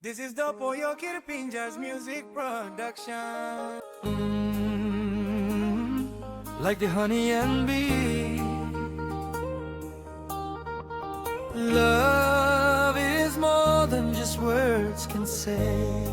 This is the Poyo Kirpinja's music production. Like the honey and bee, love is more than just words can say.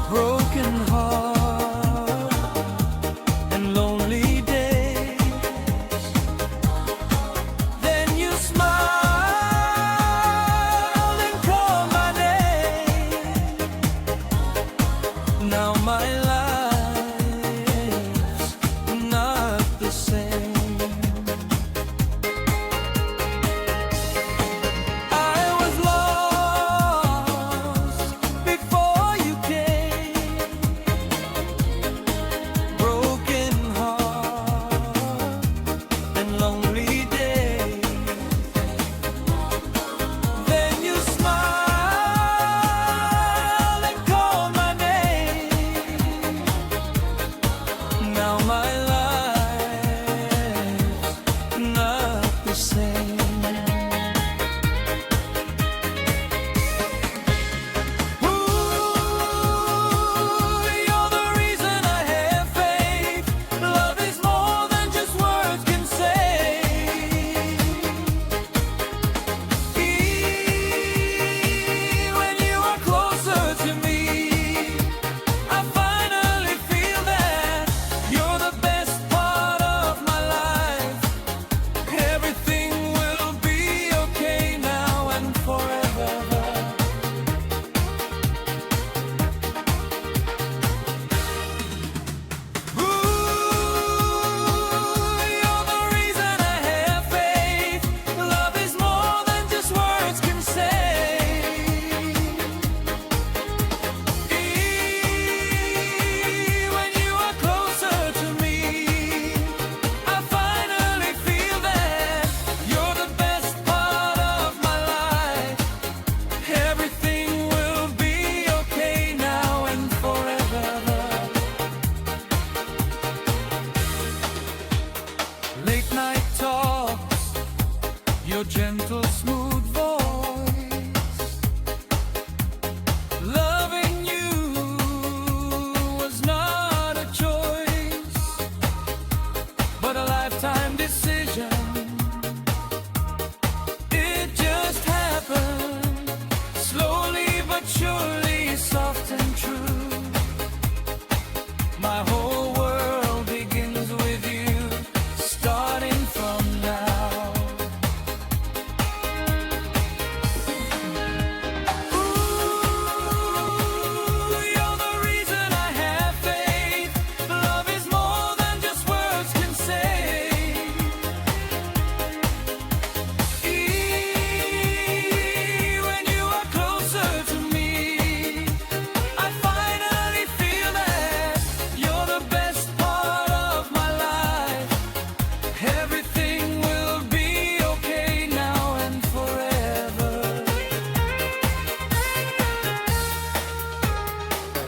Broken heart and lonely days. Then you smiled and called my name. Now my life's not the same. Late night talks, your gentle, smooth voice. Loving you was not a choice, but a lifetime decision. It just happened, slowly but surely, soft and true. My whole world begins with you, starting from now. Ooh, you're the reason I have faith. Love is more than just words can say. When you are closer to me, I finally feel that you're the best part of my life. Everything will be okay now and forever.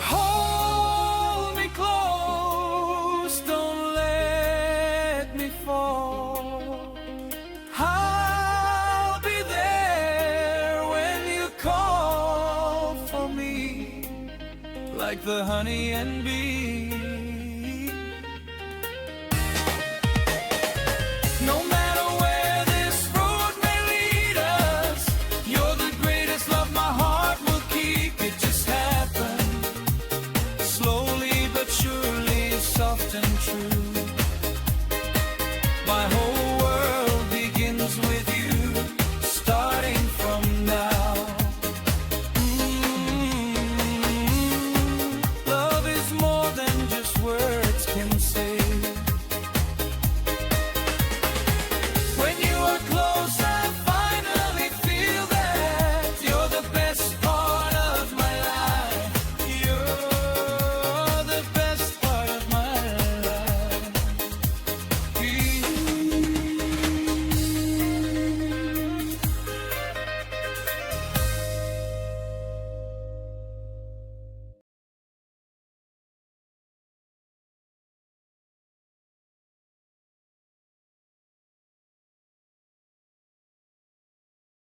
Hold me close, don't let me fall. I'll be there when you call for me, like the honey and bee.